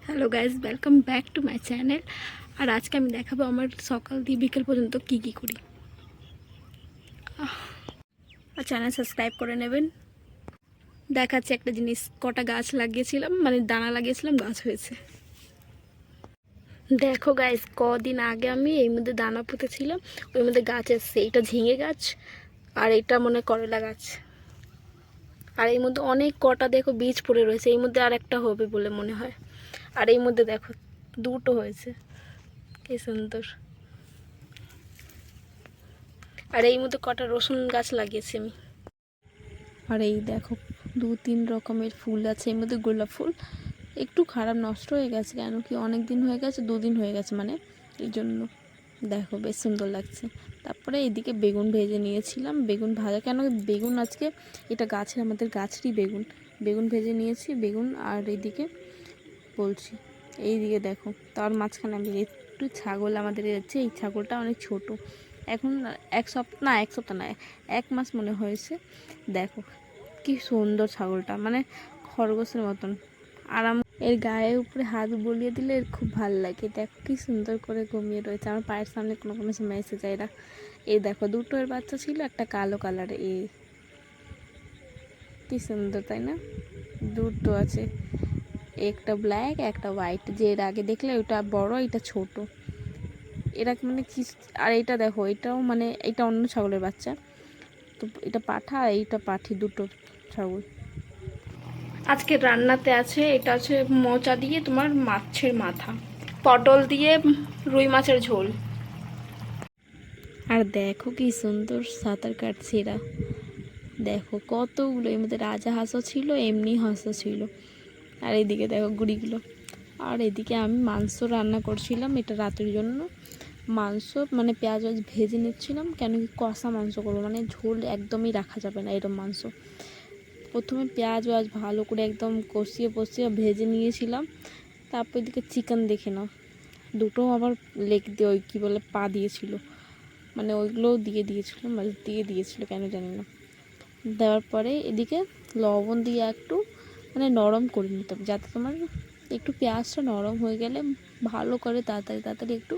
Hello guys, welcome back to my channel. আর আজকে আমি দেখাবো আমার সকাল দিয়ে বিকেল পর্যন্ত কি কি করি। আর চ্যানেল সাবস্ক্রাইব করে নেবেন। দেখাচ্ছি একটা জিনিস, কটা গাছ লাগিয়েছিলাম, মানে দানা লাগিয়েছিলাম, গাছ হয়েছে। দেখো গাইজ, কদিন আগে আমি এই মধ্যে দানা পুঁতেছিলাম, ওই মধ্যে গাছ এসছে। এটা ঝিঙে গাছ আর এটা মনে করলা গাছ। আর এই মধ্যে অনেক কটা দেখো বীজ পড়ে রয়েছে, এই মধ্যে আর একটা হবে বলে মনে হয়। আর এই মধ্যে দেখো দুটো হয়েছে, কি সুন্দর। আর এই মধ্যে কটা রসুন গাছ লাগিয়েছি আমি। আর এই দেখো 2-3 রকমের ফুল আছে, এর মধ্যে গোলাপ ফুল একটু খারাপ, নষ্ট হয়ে গেছে, কেন কি অনেক দিন হয়ে গেছে, 2 দিন হয়ে গেছে, মানে এই জন্য। দেখো বেশ সুন্দর লাগছে। তারপরে এদিকে বেগুন ভেজে নিয়েছিলাম, বেগুন ভাজা, কেন বেগুন আজকে এটা গাছের, আমাদের গাছেরই বেগুন। বেগুন ভেজে নিয়েছি, বেগুন। আর এইদিকে বলছি, এইদিকে দেখো তার মাঝখানে আমি একটু ছাগল আমাদের যাচ্ছে, এই ছাগলটা অনেক ছোট, এখন এক সপ্তাহ না 1 মাস মনে হয়েছে। দেখো কি সুন্দর ছাগলটা, মানে খরগোশের মতন আরাম। এর গায়ের উপরে হাত বুলিয়ে দিলে এর খুব ভালো লাগে। দেখো কি সুন্দর করে ঘুমিয়ে রয়েছে, আমার পায়ের সামনে কোনো কোনো সময় এসে যায় এরা। এই দেখো দুটো এর বাচ্চা ছিল, একটা কালো কালার, এই কি সুন্দর তাই না? দুটো আছে, একটা ব্ল্যাক একটা হোয়াইট। যে এর আগে দেখলে ওটা বড়, এটা ছোট, এরা মানে কি। আর এটা দেখো, এটাও মানে এটা অন্য ছাগলের বাচ্চা, তো এটা পাঠা আর এইটা পাঠি, দুটো ছাগল। আজকে রান্নাতে আছে, এটা আছে মোচা দিয়ে তোমার মাছের মাথা, পটল দিয়ে রুই মাছের ঝোল। আর দেখো কি সুন্দর সাঁতার কাটছে এরা, দেখো কতগুলো, এর মধ্যে রাজা হাঁসও ছিল, এমনি হাঁসও ছিল। আর এইদিকে দেখো গুড়িগুলো। আর এদিকে আমি মাংস রান্না করছিলাম, এটা রাতের জন্য। মাংস মানে পেঁয়াজ ভেজে নিচ্ছিলাম, কেন কি কষা মাংস করবো, মানে ঝোল একদমই রাখা যাবে না এরকম মাংস। প্রথমে পেঁয়াজ ভালো করে একদম কষিয়ে ভেজে নিয়েছিলাম। তারপর এদিকে চিকেন দেখে নাও, দুটো আবার লেগ দিয়ে ওই কী বলে পা দিয়েছিল, মানে ওইগুলোও দিয়ে দিয়েছিল কেন জানি না। দেওয়ার পরে এদিকে লবণ দিয়ে একটু মানে নরম করে নিতে হবে, যাতে তোমার একটু পেঁয়াজটা নরম হয়ে গেলে ভালো করে তাড়াতাড়ি একটু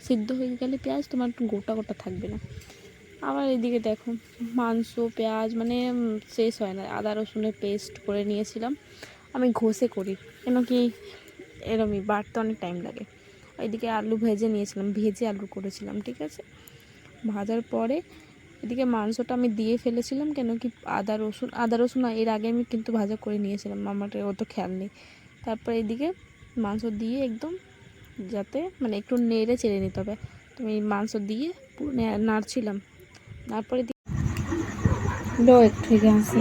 সিদ্ধ হয়ে গেলে পেঁয়াজ তোমার একটু গোটা গোটা থাকবে না। আবার এদিকে দেখো মাংস পেঁয়াজ মানে শেষ হয় না, আদা রসুনের পেস্ট করে নিয়েছিলাম, আমি ঘষে করি, কেন কি এরমই বাড়তে অনেক টাইম লাগে। এদিকে আলু ভেজে নিয়েছিলাম, ভেজে আলু করেছিলাম, ঠিক আছে। ভাজার পরে এদিকে মাংসটা আমি দিয়ে ফেলেছিলাম, কেন কি আদা রসুন এর আগে আমি কিন্তু ভাজা করে নিয়েছিলাম, আমার অত খেয়াল নেই। তারপর এদিকে মাংস দিয়ে একদম যাতে মানে একটু নেড়ে চেড়ে নিতে হবে, তুমি মাংস দিয়ে পুরো নাড়ছিলাম। তারপরে লো একটু আছে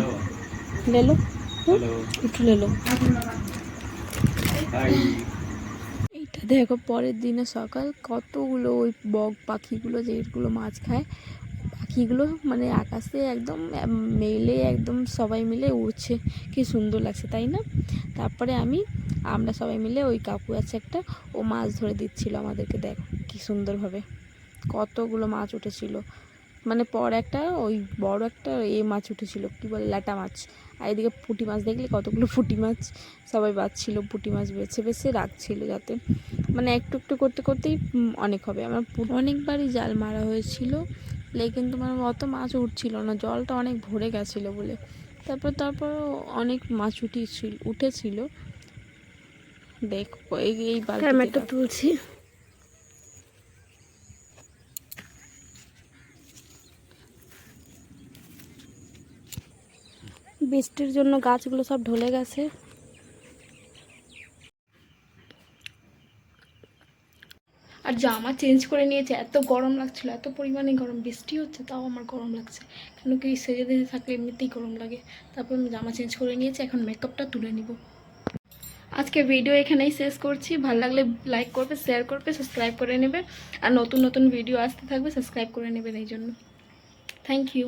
লেলো, একটু লেলো। এইটা দেখো পরের দিনে সকাল, কতগুলো ওই বক পাখিগুলো যেগুলো মাছ খায়, পাখিগুলো মানে আকাশে একদম মেলে, একদম সবাই মিলে উড়ছে, কি সুন্দর লাগছে তাই না? তারপরে আমরা সবাই মিলে, ওই কাকু আছে একটা, ও মাছ ধরে দিচ্ছিল আমাদেরকে, দেখো কি সুন্দরভাবে কতগুলো মাছ উঠেছিল। মানে একটা ওই বড় একটা মাছ উঠেছিল, কি বলে ল্যাটা মাছ। আর এদিকে পুঁটি মাছ দেখলে কতগুলো পুঁটি মাছ সবাই বাঁচছিল, পুঁটি মাছ বেছে রাখছিল, যাতে মানে একটু একটু করতে করতেই অনেক হবে। আমার অনেকবারই জাল মারা হয়েছিল, লেকিন তোমার অত মাছ উঠছিল না, জলটা অনেক ভরে গেছিলো বলে। তারপর অনেক মাছ উঠেছিল। দেখো এই বালতিটা তুলছি। বৃষ্টির জন্য গাছগুলো সব ঢলে গেছে। আর জামা চেঞ্জ করে নিয়েছে, এত গরম লাগছিল, এত পরিমাণে গরম, বৃষ্টি হচ্ছে তাও আমার গরম লাগছে, কেন কি সেজে দিতে থাকলে এমনিতেই গরম লাগে। তারপর আমি জামা চেঞ্জ করে নিয়েছি, এখন মেকআপটা তুলে নিব। আজকে ভিডিও এখানেই শেষ করছি, ভালো লাগলে লাইক করবে, শেয়ার করবে, সাবস্ক্রাইব করে নেবে। আর নতুন নতুন ভিডিও আসতে থাকবে, সাবস্ক্রাইব করে নেবেন এই জন্য। Thank you.